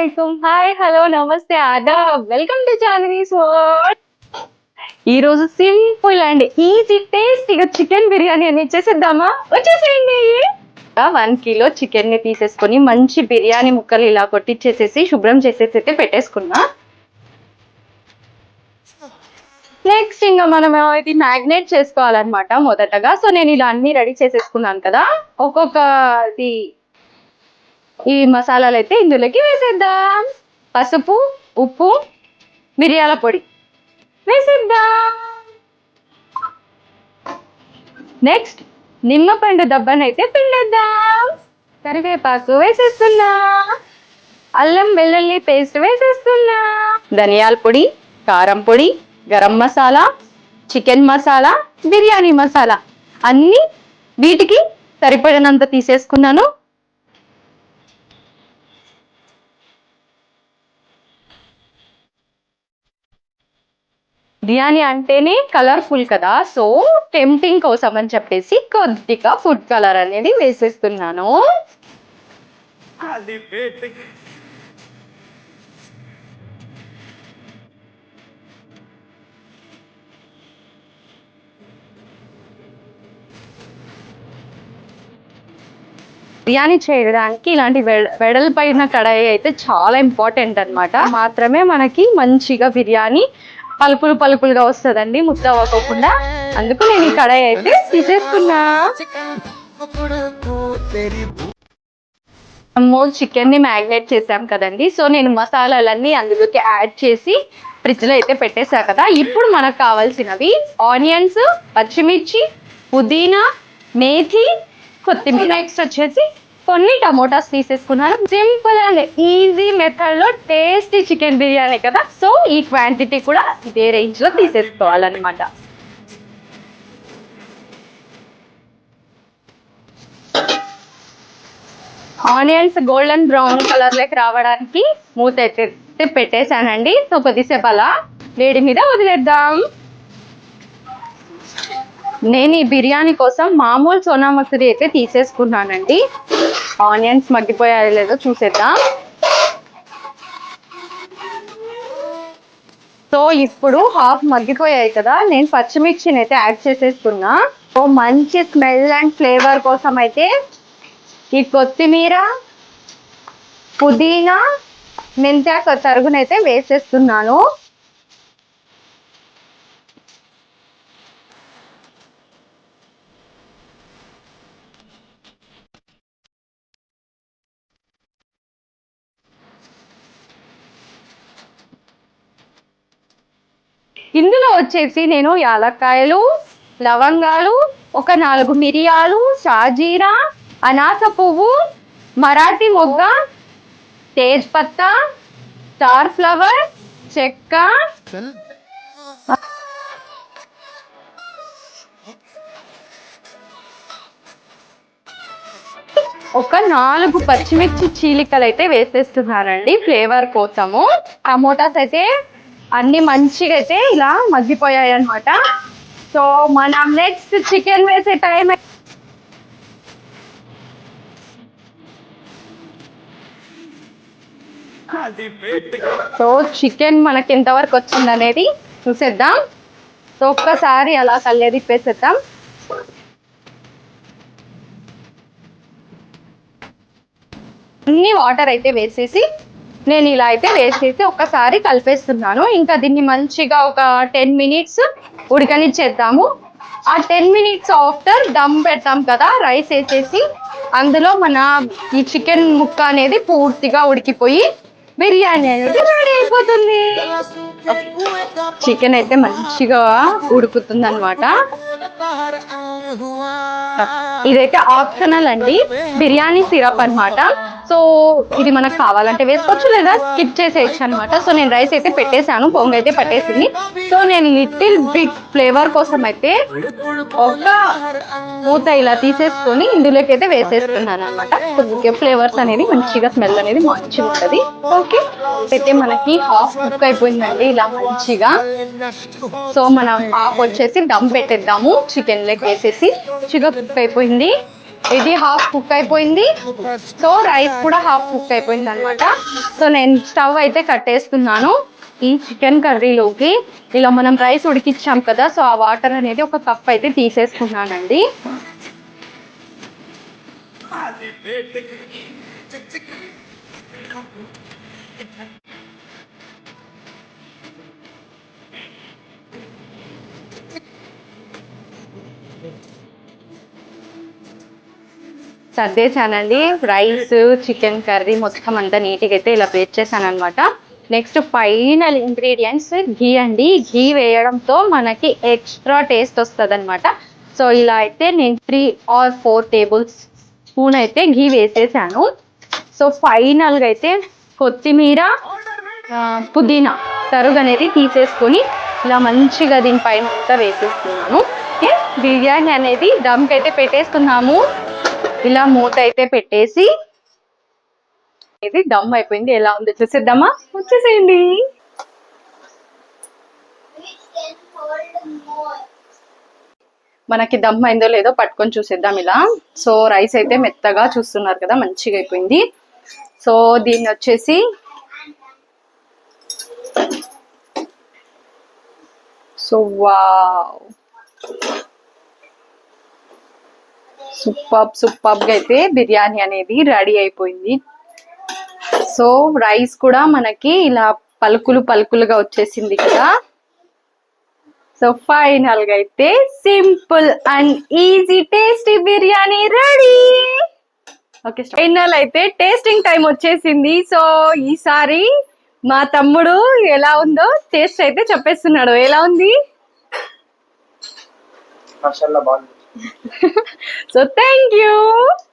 అస్సలాముఅలైకుం. Hi, hello, నమస్తే, ఆదాబ్. Welcome to Chandini's world. ఈ రోజు సింపుల్ అండ్ ఈజీ టేస్టీగా చికెన్ బిర్యానీ అని ఇచ్చేసేద్దామా? వచ్చేసేయండి. 1 కిలో చికెన్ ని తీసేసుకొని మంచి బిర్యానీ ముక్కలు ఇలా కొట్టించేసేసి శుభ్రం చేసేసి అయితే పెట్టేసుకున్నా. నెక్స్ట్ ఇంకా మనం ఇది మ్యాగ్నేట్ చేసుకోవాలన్నమాట మొదటగా. సో నేను ఇలా అన్ని రెడీ చేసేసుకున్నాను కదా, ఒక్కొక్కది ఈ మసాలాలు అయితే ఇందులోకి వేసేద్దాం. పసుపు, ఉప్పు, మిరియాల పొడి వేసేద్దాం. నెక్స్ట్ నిమ్మపండు దబ్బనైతే పిండేద్దాం. కరివేపాకు వేసేస్తున్నా. అల్లం వెల్లుల్లి పేస్ట్ వేసేస్తున్నా. ధనియాల పొడి, కారం పొడి, గరం మసాలా, చికెన్ మసాలా, బిర్యానీ మసాలా అన్నీ వీటికి సరిపడినంత తీసేసుకున్నాను. బిర్యానీ అంటేనే కలర్ఫుల్ కదా, సో టెంప్టింగ్ కోసం అని చెప్పేసి కొద్దిగా ఫుడ్ కలర్ అనేది వేసేస్తున్నాను. బిర్యానీ చేయడానికి ఇలాంటి వెడల్పైన కడాయి అయితే చాలా ఇంపార్టెంట్ అన్నమాట. మాత్రమే మనకి మంచిగా బిర్యానీ పలుపులు పలుపులుగా వస్తుందండి, ముద్ద అవ్వకుండా. అందుకు నేను ఈ కడాయి అయితే తీసేసుకున్నా. చికెన్ ని మ్యాగ్నేట్ చేసాం కదండి, సో నేను మసాలాలన్నీ అందులోకి యాడ్ చేసి ఫ్రిడ్జ్ లో అయితే పెట్టేసా కదా. ఇప్పుడు మనకు కావాల్సినవి ఆనియన్స్, పచ్చిమిర్చి, పుదీనా, మేథి, కొత్తిమీర, నెక్స్ట్ వచ్చేసి కొన్ని టమోటాస్ తీసేసుకున్నాను. సింపుల్ అండ్ ఈజీ మెథడ్ లో టేస్టీ చికెన్ బిర్యానీ కదా, సో ఈ క్వాంటిటీ కూడా ఇదే రేంజ్ లో తీసేసుకోవాలన్నమాట. ఆనియన్స్ గోల్డెన్ బ్రౌన్ కలర్ లోకి రావడానికి మూత అయితే పెట్టేశానండి. సో కొద్దిసేపు అలా వేడి మీద వదిలేద్దాం. నేను ఈ బిర్యానీ కోసం మామూలు సోనా మసూరి అయితే తీసేసుకున్నానండి. ఆనియన్స్ మగ్గిపోయాయో లేదో చూసేద్దాం. సో ఇప్పుడు హాఫ్ మగ్గిపోయాయి కదా, నేను పచ్చిమిర్చిని అయితే యాడ్ చేసేసుకున్నా. సో మంచి స్మెల్ అండ్ ఫ్లేవర్ కోసం అయితే ఈ కొత్తిమీర, పుదీనా, మెంతాకు తరుగునైతే వేసేస్తున్నాను. ఇందులో వచ్చేసి నేను యాలక్కాయలు, లవంగాలు, ఒక 4 మిరియాలు, షాజీరా, అనాస పువ్వు, మరాఠీ మొగ్గ, తేజ్ పత్తా, స్టార్ ఫ్లవర్, చెక్క, ఒక 4 పచ్చిమిర్చి చీలికలు అయితే వేసేస్తున్నానండి ఫ్లేవర్ కోసము. టమోటాస్ అయితే అన్ని మంచిగా అయితే ఇలా మగ్గిపోయాయి అనమాట. సో మనం నెక్స్ట్ చికెన్ వేసే టైం. సో చికెన్ మనకి ఎంతవరకు వచ్చింది అనేది చూసేద్దాం. సో ఒక్కసారి అలా కళ్ళెదిప్పేసేద్దాం. అన్ని వాటర్ అయితే వేసేసి నేను ఇలా అయితే వేసేసి ఒక్కసారి కలిపేస్తున్నాను. ఇంకా దీన్ని మంచిగా ఒక 10 మినిట్స్ ఉడకనిచ్చేద్దాము. ఆ 10 మినిట్స్ ఆఫ్టర్ దమ్ పెడతాం కదా, రైస్ వేసేసి అందులో మన ఈ చికెన్ ముక్క అనేది పూర్తిగా ఉడికిపోయి బిర్యానీ అనేది రెడీ అయిపోతుంది. చికెన్ అయితే మంచిగా ఉడుకుతుంది అనమాట. ఇదైతే ఆప్షనల్ అండి, బిర్యానీ సిరప్ అన్నమాట. సో ఇది మనకు కావాలంటే వేసుకోవచ్చు, లేదా స్కిప్ చేసేయచ్చు అనమాట. సో నేను రైస్ అయితే పెట్టేశాను, పొంగు అయితే పట్టేసింది. సో నేను లిటిల్ బిట్ ఫ్లేవర్ కోసం అయితే ఒక మూత ఇలా తీసేసుకొని ఇందులోకి అయితే వేసేస్తున్నాను అనమాట. కొద్దిగా ఫ్లేవర్స్ అనేది మంచిగా, స్మెల్ అనేది మంచిగా ఉంటుంది. ఓకే, అయితే మనకి హాఫ్ కుక్ అయిపోయిందండి ఇలా మంచిగా. సో మనం హాఫ్ వచ్చేసి దమ్ పెట్టేద్దాము. చికెన్ లెగ్ వేసేసి మంచిగా కుక్ అయిపోయింది. ఇది హాఫ్ కుక్ అయిపోయింది. సో రైస్ కూడా హాఫ్ కుక్ అయిపోయింది అనమాట. సో నేను స్టవ్ అయితే కట్టేస్తున్నాను. ఈ చికెన్ కర్రీలోకి ఇలా మనం రైస్ ఉడికించాం కదా, సో ఆ వాటర్ అనేది ఒక కప్ అయితే తీసేసుకున్నానండి. సర్దేశానండి రైస్, చికెన్ కర్రీ మొత్తం అంతా నీట్గా అయితే ఇలా ప్లేట్ చేశాను అనమాట. నెక్స్ట్ ఫైనల్ ఇంగ్రీడియంట్స్ ఘీ అండి. ఘీ వేయడంతో మనకి ఎక్స్ట్రా టేస్ట్ వస్తుంది అనమాట. సో ఇలా అయితే నేను 3 or 4 టేబుల్ స్పూన్ అయితే ఘీ వేసేసాను. సో ఫైనల్గా అయితే కొత్తిమీర, పుదీనా తరుగు అనేది తీసేసుకొని ఇలా మంచిగా దీనిపైన అంతా వేసేస్తున్నాను. బిర్యానీ అనేది దమ్కి అయితే పెట్టేస్తున్నాము. ఇలా మూత అయితే పెట్టేసి ఇది దమ్ అయిపోయింది. ఎలా ఉంది చూసేద్దామా? వచ్చేసేయండి. మనకి దమ్ అయిందో లేదో పట్టుకొని చూసేద్దాం ఇలా. సో రైస్ అయితే మెత్తగా చూస్తున్నారు కదా, మంచిగా అయిపోయింది. సో దీన్ని వచ్చేసి సో వావ్, సూపర్గా అయితే బిర్యానీ అనేది రెడీ అయిపోయింది. సో రైస్ కూడా మనకి ఇలా పలుకులుగా వచ్చేసింది కదా. సో ఫైనల్ గా అయితే simple and easy tasty biryani ready. Okay, final అయితే టేస్టింగ్ టైం వచ్చేసింది. సో ఈసారి మా తమ్ముడు ఎలా ఉందో టేస్ట్ అయితే చెప్పేస్తున్నాడు. ఎలా ఉంది? So thank you.